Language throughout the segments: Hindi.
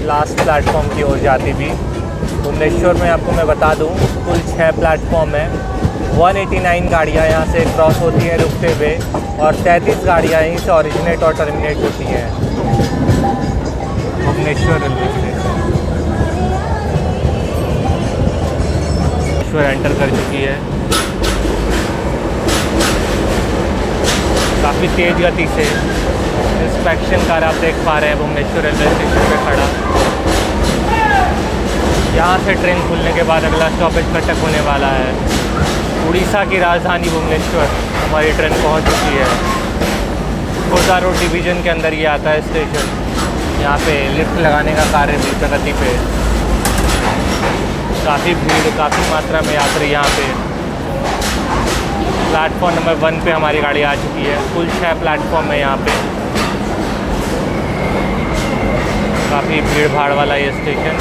लास्ट प्लेटफॉर्म की ओर जाती भी। भुवनेश्वर में आपको मैं बता दूं कुल 6 प्लेटफॉर्म है। 189 गाड़ियाँ यहाँ से क्रॉस होती हैं रुकते हुए और 33 गाड़ियाँ यहीं से ओरिजिनेट और टर्मिनेट होती हैं। Bhubaneswar railway station Bhubaneswar enter कर चुकी है काफ़ी तेज़ गति से। इंस्पेक्शन कार आप देख पा रहे हैं भुवनेश्वर रेलवे स्टेशन पे खड़ा। यहाँ से ट्रेन खुलने के बाद अगला स्टॉपेज कटक होने वाला है। उड़ीसा की राजधानी भुवनेश्वर हमारी ट्रेन पहुँच चुकी है। खोर्धा रोड डिवीज़न के अंदर ये आता है स्टेशन। यहाँ पे लिफ्ट लगाने का कार्य भी प्रगति पे। काफ़ी भीड़, काफ़ी मात्रा में यात्री यहाँ पे। प्लेटफॉर्म नंबर 1 पे हमारी गाड़ी आ चुकी है। कुल 6 प्लेटफॉर्म है यहाँ पे। काफ़ी भीड़ भाड़ वाला ये स्टेशन।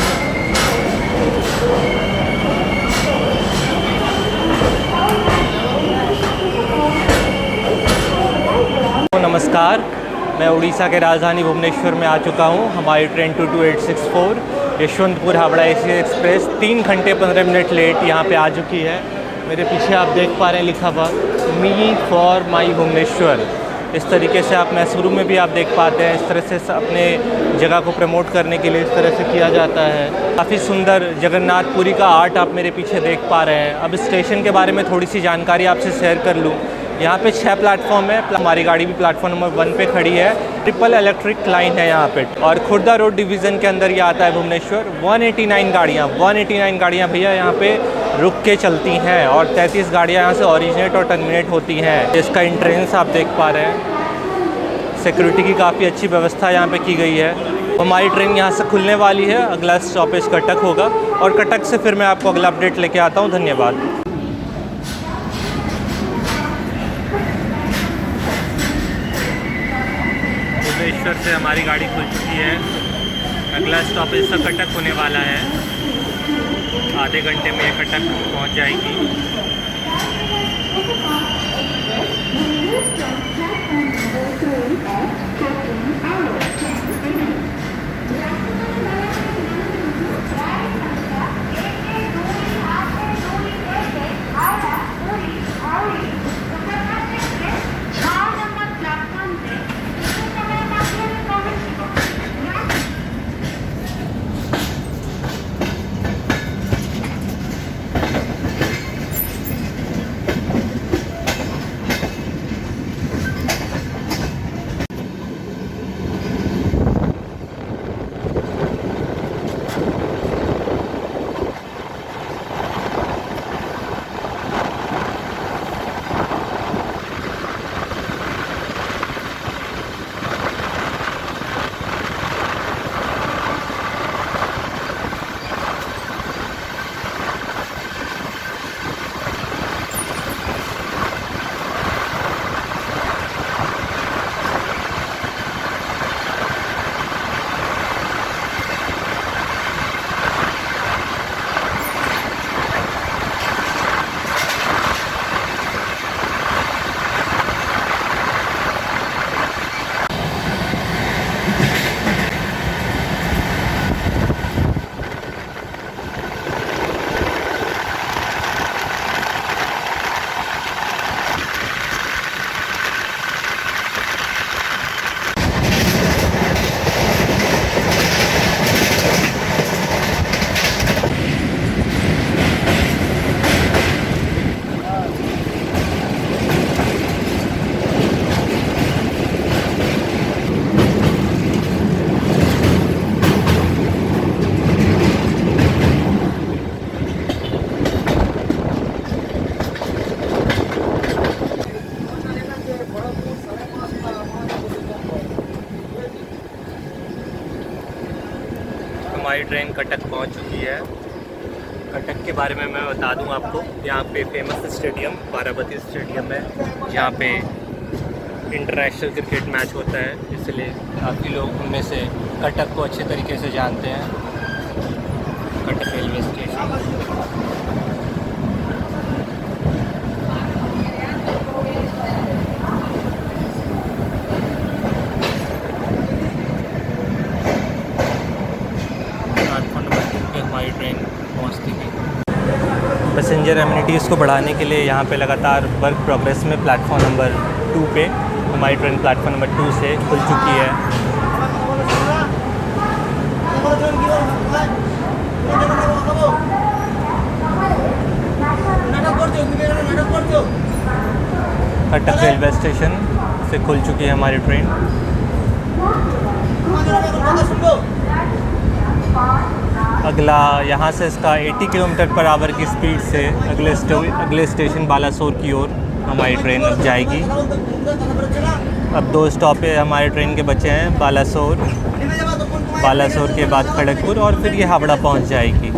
नमस्कार, मैं उड़ीसा के राजधानी भुवनेश्वर में आ चुका हूँ। हमारी train 22864 Yesvantpur Howrah AC express 3 घंटे 15 मिनट लेट यहाँ पे आ चुकी है। मेरे पीछे आप देख पा रहे हैं लिखा हुआ मी फॉर माई भुवनेश्वर। इस तरीके से आप मैसूरू में भी आप देख पाते हैं। इस तरह से अपने जगह को प्रमोट करने के लिए इस तरह से किया जाता है। काफ़ी सुंदर जगन्नाथपुरी का आर्ट आप मेरे पीछे देख पा रहे हैं। अब स्टेशन के बारे में थोड़ी सी जानकारी आपसे शेयर कर लूँ। यहाँ पे 6 प्लेटफॉर्म है। हमारी गाड़ी भी प्लेटफॉर्म नंबर 1 पे खड़ी है। ट्रिपल इलेक्ट्रिक लाइन है यहाँ पे और खुर्दा रोड डिवीज़न के अंदर ये आता है भुवनेश्वर। 189 गाड़ियाँ भैया यहाँ पे रुक के चलती हैं और 33 गाड़ियाँ यहाँ से ओरिजिनेट और टर्मिनेट होती हैं। इसका एंट्रेंस आप देख पा रहे हैं। सिक्योरिटी की काफ़ी अच्छी व्यवस्था यहाँ पे की गई है। हमारी ट्रेन यहाँ से खुलने वाली है। अगला स्टॉपेज कटक होगा और कटक से फिर मैं आपको अगला अपडेट लेके आता हूँ। धन्यवाद। भुवनेश्वर से हमारी गाड़ी खुल चुकी है। अगला स्टॉपेज तक कटक होने वाला है। आधे घंटे में ये कटक पहुंच जाएगी। हमारी ट्रेन कटक पहुंच चुकी है। कटक के बारे में मैं बता दूं आपको, यहाँ पे फेमस स्टेडियम बाराबती स्टेडियम है, जहाँ पे इंटरनेशनल क्रिकेट मैच होता है, इसलिए काफ़ी लोग उनमें से कटक को अच्छे तरीके से जानते हैं। Cuttack railway station. Passenger amenities को बढ़ाने के लिए यहाँ पे लगातार वर्क प्रोग्रेस में प्लेटफॉर्म नंबर 2 पे हमारी ट्रेन प्लेटफॉर्म नंबर 2 से खुल चुकी है। कटक रेलवे स्टेशन से खुल चुकी है हमारी ट्रेन। अगला यहाँ से इसका 80 किलोमीटर पर आवर की स्पीड से अगले स्टेशन बालासोर की ओर हमारी ट्रेन अब जाएगी। अब 2 स्टॉप पे हमारे ट्रेन के बचे हैं, बालासोर के बाद खड़गपुर और फिर ये हावड़ा पहुँच जाएगी।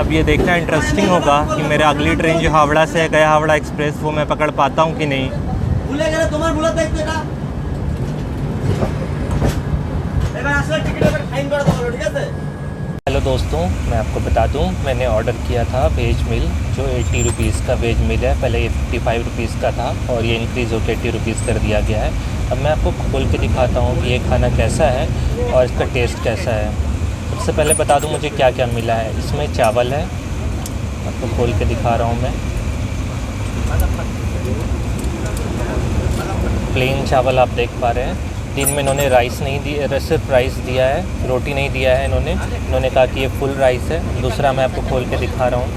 अब ये देखना इंटरेस्टिंग होगा कि मेरा अगली ट्रेन जो हावड़ा से है गया हावड़ा एक्सप्रेस, वो मैं पकड़ पाता हूँ कि नहीं। हेलो दोस्तों, मैं आपको बता दूं, मैंने ऑर्डर किया था वेज मील जो 80 रुपीज़ का वेज मील है। पहले ये 55 रुपीज़ का था और ये इंक्रीज़ होकर 80 रुपीज़ कर दिया गया है। अब मैं आपको खोल के दिखाता हूँ कि ये खाना कैसा है और इसका टेस्ट कैसा है। सबसे पहले बता दूं मुझे क्या क्या मिला है। इसमें चावल है, आपको खोल के दिखा रहा हूँ मैं। प्लेन चावल आप देख पा रहे हैं। दिन में इन्होंने राइस नहीं दिया, सिर्फ राइस दिया है, रोटी नहीं दिया है। इन्होंने कहा कि ये फुल राइस है। दूसरा मैं आपको खोल के दिखा रहा हूँ,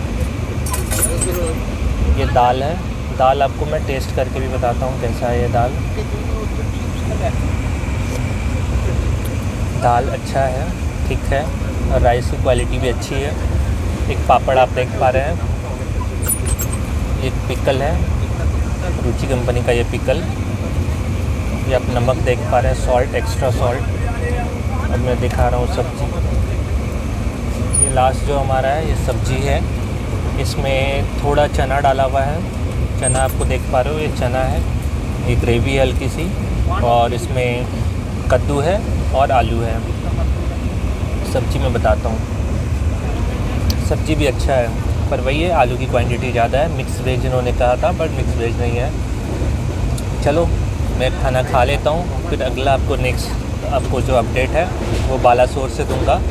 ये दाल है। दाल आपको मैं टेस्ट करके भी बताता हूँ कैसा है ये दाल। दाल अच्छा है, ठीक है, और राइस की क्वालिटी भी अच्छी है। एक पापड़ आप देख पा रहे हैं, एक पिकल है, रुचि कंपनी का ये पिकल। ये आप नमक देख पा रहे हैं, सॉल्ट, एक्स्ट्रा सॉल्ट। अब मैं दिखा रहा हूँ सब्ज़ी। ये लास्ट जो हमारा है ये सब्ज़ी है, इसमें थोड़ा चना डाला हुआ है। चना आपको देख पा रहे हो, ये चना है। ये ग्रेवी है हल्की सी, और इसमें कद्दू है और आलू है। सब्ज़ी मैं बताता हूँ, सब्ज़ी भी अच्छा है, पर वही है आलू की क्वांटिटी ज़्यादा है। मिक्स वेज इन्होंने कहा था, बट मिक्स वेज नहीं है। चलो मैं खाना खा लेता हूँ, फिर अगला आपको जो अपडेट है वो बालासोर से दूंगा।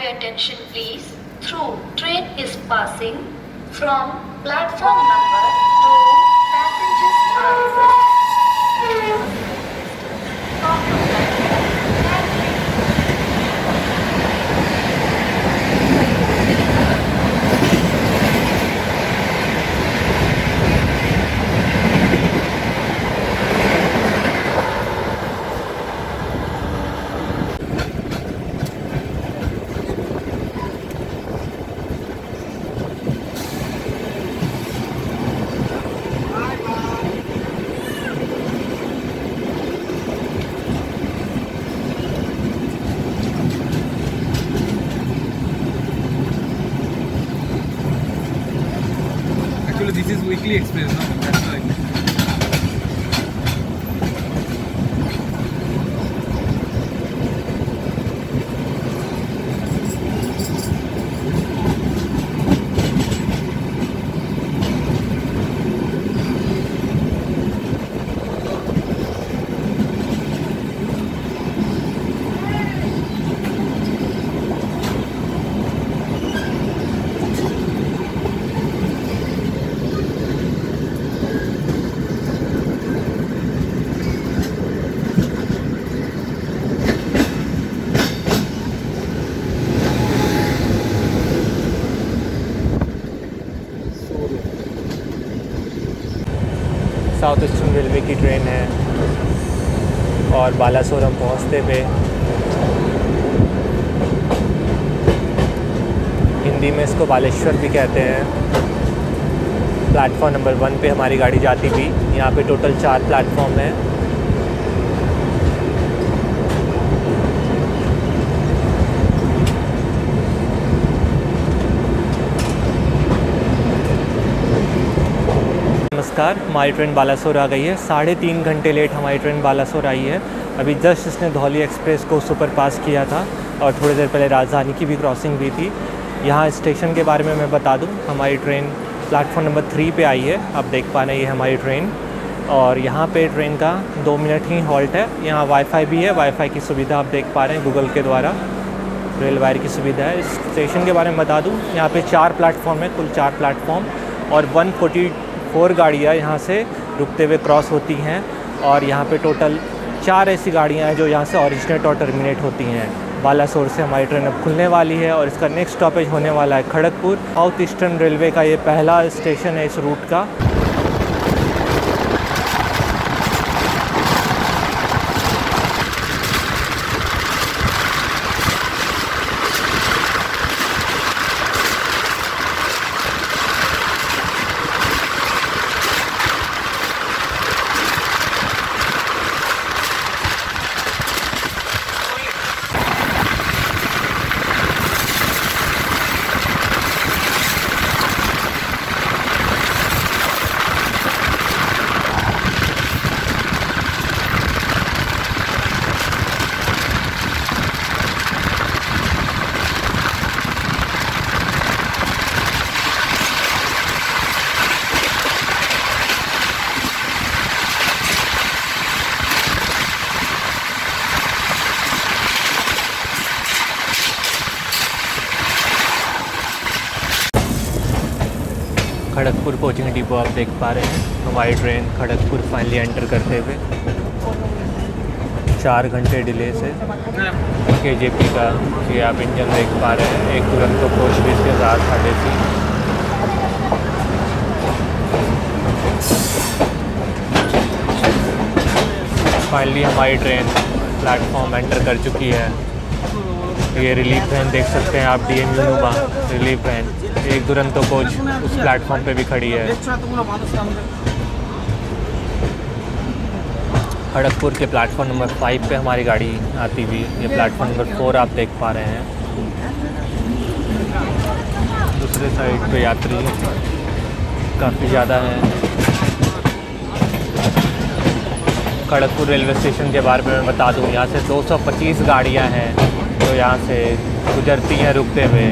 Attention please. Through train is passing from platform number 2. Passengers are requested. This is weekly express, no? That's why. South eastern railway की ट्रेन है और बालासोर हम पहुँचते पे हिंदी में इसको बालेश्वर भी कहते हैं। प्लेटफॉर्म नंबर 1 पे हमारी गाड़ी जाती थी। यहाँ पे टोटल 4 प्लेटफॉर्म हैं। नमस्कार। हमारी ट्रेन बालासोर आ गई है। 3.5 घंटे लेट हमारी ट्रेन बालासोर आई है। अभी जस्ट इसने धौली एक्सप्रेस को सुपर पास किया था और थोड़ी देर पहले राजधानी की भी क्रॉसिंग हुई थी। यहाँ स्टेशन के बारे में मैं बता दूँ, हमारी ट्रेन प्लेटफॉर्म नंबर 3 पे आई है। आप देख पा रहे हैं ये हमारी ट्रेन, और यहाँ पे ट्रेन का 2 मिनट ही हॉल्ट है। यहाँ वाईफाई भी है, वाईफाई की सुविधा आप देख पा रहे हैं गूगल के द्वारा, रेल वायर की सुविधा है। इस स्टेशन के बारे में बता दूँ, यहाँ पे 4 प्लेटफॉर्म है, कुल 4 प्लेटफॉर्म, और 144 गाड़ियाँ यहाँ से रुकते हुए क्रॉस होती हैं। और यहाँ पे टोटल 4 ऐसी गाड़ियाँ हैं जो यहाँ से ओरिजिनेट और टर्मिनेट होती हैं। बालासोर से हमारी ट्रेन अब खुलने वाली है और इसका नेक्स्ट स्टॉपेज होने वाला है खड़गपुर। साउथ ईस्टर्न रेलवे का ये पहला स्टेशन है इस रूट का। खड़गपुर कोचिंग डिपो आप देख पा रहे हैं। हमारी ट्रेन खड़गपुर फाइनली एंटर करते हुए 4 घंटे डिले से KJP का ये आप इंजन देख पा रहे हैं। एक दुरंतो कोच भी इसके साथ खड़े थी। फाइनली हमारी ट्रेन प्लेटफॉर्म एंटर कर चुकी है। ये रिलीफ वैन देख सकते हैं आप, DMU नुमा रिलीफ वैन। एक दुरंतो कोच उस प्लेटफॉर्म पे भी खड़ी है। खड़गपुर के प्लेटफॉर्म नंबर 5 पे हमारी गाड़ी आती हुई ये प्लेटफॉर्म नंबर 4 आप देख पा रहे हैं। दूसरे साइड पे यात्री काफ़ी ज़्यादा हैं। खड़गपुर रेलवे स्टेशन के बारे में मैं बता दूं, यहाँ से 225 गाड़ियाँ हैं जो यहाँ से गुजरती हैं रुकते हुए,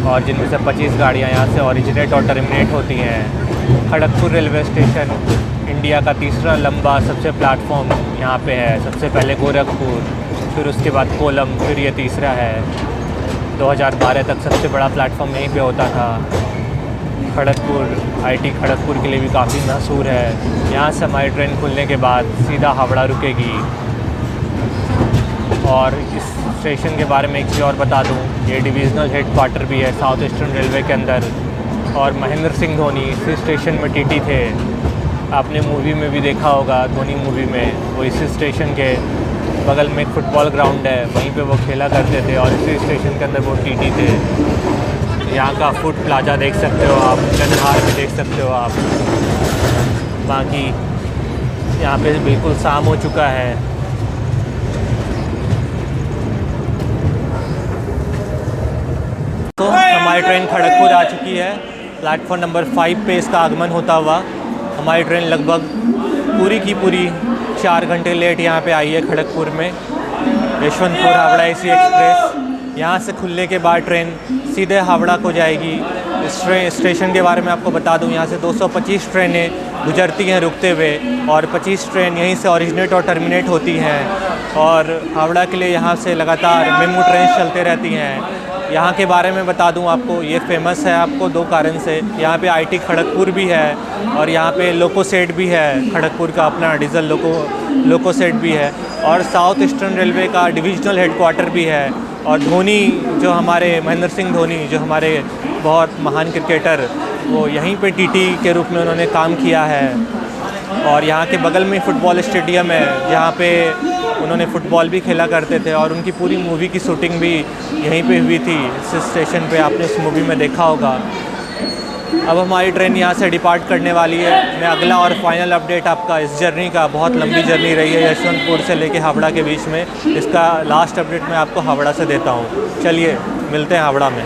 और जिनमें से 25 गाड़ियाँ यहाँ से ओरिजिनेट और टर्मिनेट होती हैं। खड़गपुर रेलवे स्टेशन इंडिया का तीसरा लंबा सबसे प्लेटफॉर्म यहाँ पे है। सबसे पहले गोरखपुर, फिर उसके बाद कोलम, फिर ये तीसरा है। 2012 तक सबसे बड़ा प्लेटफॉर्म यहीं पे होता था। खड़गपुर IT खड़गपुर के लिए भी काफ़ी मशहूर है। यहाँ से हमारी ट्रेन खुलने के बाद सीधा हावड़ा रुकेगी। और इस स्टेशन के बारे में एक चीज़ और बता दूं, ये डिविज़नल हेडक्वार्टर भी है साउथ ईस्टर्न रेलवे के अंदर। और महेंद्र सिंह धोनी इसी स्टेशन में TT थे। आपने मूवी में भी देखा होगा, धोनी मूवी में, वो इसी स्टेशन के बगल में एक फुटबॉल ग्राउंड है, वहीं पे वो खेला करते थे, और इसी स्टेशन के अंदर वो TT थे। यहाँ का फूड प्लाजा देख सकते हो आप, गनहार भी देख सकते हो आप। बाकी यहाँ पे बिल्कुल शाम हो चुका है। तो हमारी ट्रेन खड़गपुर आ चुकी है। प्लेटफॉर्म नंबर 5 पे इसका आगमन होता हुआ हमारी ट्रेन लगभग पूरी की पूरी 4 घंटे लेट यहाँ पे आई है खड़गपुर में। यशवंतपुर हावड़ा AC एक्सप्रेस यहाँ से खुलने के बाद ट्रेन सीधे हावड़ा को जाएगी। इस स्टेशन के बारे में आपको बता दूं, यहाँ से 225 ट्रेनें गुजरती हैं रुकते हुए, और 25 ट्रेन यहीं से ओरिजिनेट और टर्मिनेट होती हैं। और हावड़ा के लिए यहाँ से लगातार मेमू ट्रेन चलते रहती हैं। यहाँ के बारे में बता दूं आपको, ये फेमस है आपको 2 कारण से। यहाँ पे IT खड़गपुर भी है, और यहाँ पे लोको सेट भी है, खड़गपुर का अपना डीजल लोको सेट भी है, और साउथ ईस्टर्न रेलवे का डिविजनल हेडक्वार्टर भी है। और धोनी जो हमारे महेंद्र सिंह धोनी जो हमारे बहुत महान क्रिकेटर, वो यहीं पे TT के रूप में उन्होंने काम किया है। और यहाँ के बगल में फुटबॉल स्टेडियम है जहाँ पे उन्होंने फ़ुटबॉल भी खेला करते थे, और उनकी पूरी मूवी की शूटिंग भी यहीं पे हुई थी। इस स्टेशन पे आपने उस मूवी में देखा होगा। अब हमारी ट्रेन यहाँ से डिपार्ट करने वाली है। मैं अगला और फाइनल अपडेट आपका इस जर्नी का, बहुत लंबी जर्नी रही है यशवंतपुर से लेके हावड़ा के बीच में, इसका लास्ट अपडेट मैं आपको हावड़ा से देता हूँ। चलिए मिलते हैं हावड़ा में।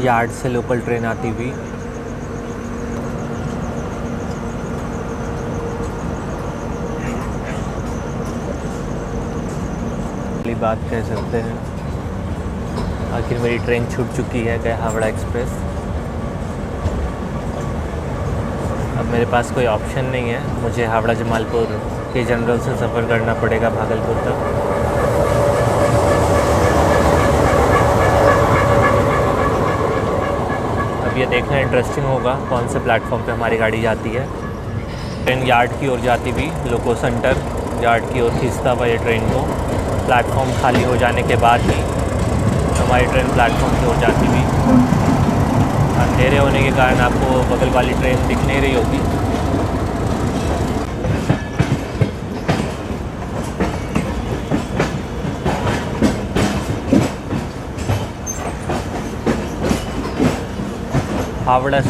यार्ड से लोकल ट्रेन आती हुई बात कह सकते हैं। आखिर मेरी ट्रेन छूट चुकी है गया हावड़ा एक्सप्रेस। अब मेरे पास कोई ऑप्शन नहीं है, मुझे हावड़ा जमालपुर के जनरल से सफ़र करना पड़ेगा भागलपुर तक। अब ये देखना इंटरेस्टिंग होगा कौन से प्लेटफॉर्म पे हमारी गाड़ी जाती है। ट्रेन यार्ड की ओर जाती भी, लोको सेंटर यार्ड की ओर खींचता हुआ ये ट्रेन को। प्लेटफॉर्म खाली हो जाने के बाद ही हमारी ट्रेन प्लेटफॉर्म की ओर जाती भी। अंधेरे होने के कारण आपको बगल वाली ट्रेन दिख नहीं रही होगी। हावड़ा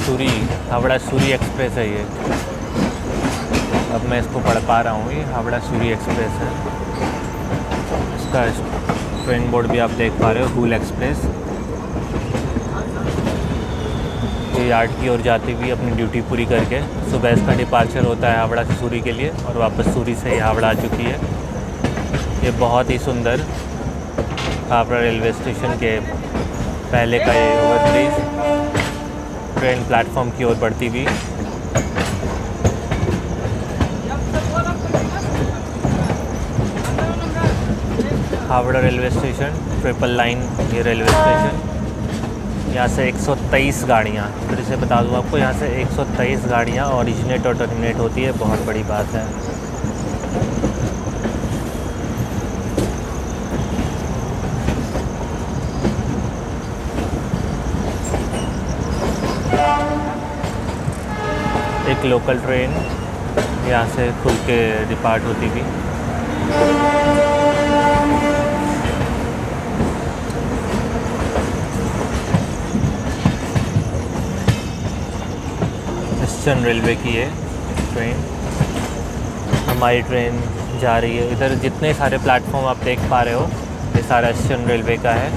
सूरी एक्सप्रेस है ये। अब मैं इसको पढ़ पा रहा हूँ, ये हावड़ा सूरी एक्सप्रेस है। इसका ट्रेन बोर्ड भी आप देख पा रहे हो, हूल एक्सप्रेस। ये यार्ड की ओर जाती हुई अपनी ड्यूटी पूरी करके सुबह इसका डिपार्चर होता है हावड़ा से सूरी के लिए, और वापस सूरी से ही हावड़ा आ चुकी है। ये बहुत ही सुंदर हावड़ा रेलवे स्टेशन के पहले का ये ओवरब्रिज। ट्रेन प्लेटफॉर्म की ओर बढ़ती हुई Howrah railway station, triple line ये रेलवे स्टेशन। यहाँ से 123 गाड़ियाँ, फिर से बता दूँ आपको, यहाँ से 123 गाड़ियाँ ओरिजिनेट और टर्मिनेट होती है। बहुत बड़ी बात है। एक लोकल ट्रेन यहाँ से खुल के डिपार्ट होती थी। ईस्टर्न रेलवे की है ट्रेन। हमारी ट्रेन जा रही है इधर। जितने सारे प्लेटफॉर्म आप देख पा रहे हो ये सारा ईस्टर्न रेलवे का है,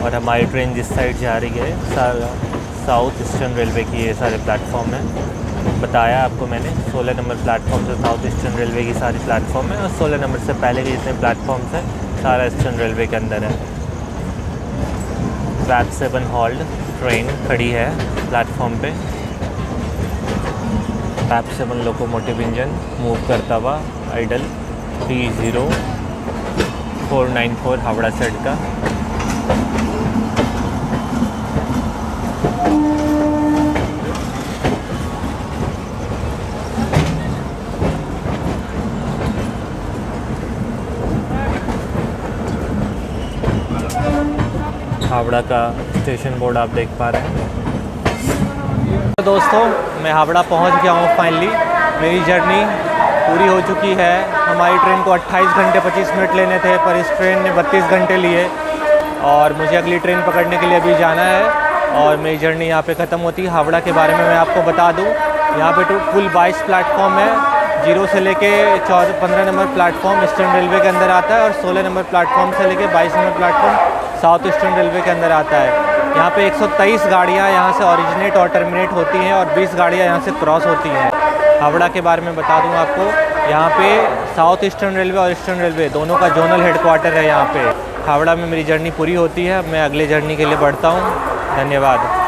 और हमारी ट्रेन जिस साइड जा रही है सारा साउथ ईस्टर्न रेलवे की ये सारे प्लेटफॉर्म है। बताया आपको मैंने, 16 नंबर प्लेटफॉर्म से साउथ ईस्टर्न रेलवे की सारी प्लेटफॉर्म है, और 16 नंबर से पहले के जितने प्लेटफॉर्म्स हैं सारा ईस्टर्न रेलवे के अंदर है। ट्रैक 7 हॉल्ड ट्रेन खड़ी है प्लेटफॉर्म पे। ट्रैक 7 लोकोमोटिव इंजन मूव करता हुआ आइडल 30494 हावड़ा सेट का। हावड़ा का स्टेशन बोर्ड आप देख पा रहे हैं। तो दोस्तों मैं हावड़ा पहुंच गया हूं फाइनली। मेरी जर्नी पूरी हो चुकी है। हमारी ट्रेन को 28 घंटे 25 मिनट लेने थे, पर इस ट्रेन ने 32 घंटे लिए, और मुझे अगली ट्रेन पकड़ने के लिए अभी जाना है, और मेरी जर्नी यहाँ पे ख़त्म होती है। हावड़ा के बारे में मैं आपको बता दूँ, यहाँ पे कुल 22 प्लेटफॉर्म है। 0 से लेके 15 नंबर प्लेटफॉर्म ईस्टर्न रेलवे के अंदर आता है, और 16 नंबर प्लेटफॉर्म से लेके 22 number platform south eastern railway के अंदर आता है। यहाँ पे 123 गाड़ियाँ यहाँ से ओरिजिनेट और टर्मिनेट होती हैं, और 20 गाड़ियाँ यहाँ से क्रॉस होती हैं। हावड़ा के बारे में बता दूँ आपको, यहाँ पे साउथ ईस्टर्न रेलवे और ईस्टर्न रेलवे दोनों का जोनल हेडक्वार्टर है यहाँ पे। हावड़ा में मेरी जर्नी पूरी होती है। मैं अगले जर्नी के लिए बढ़ता हूँ। धन्यवाद।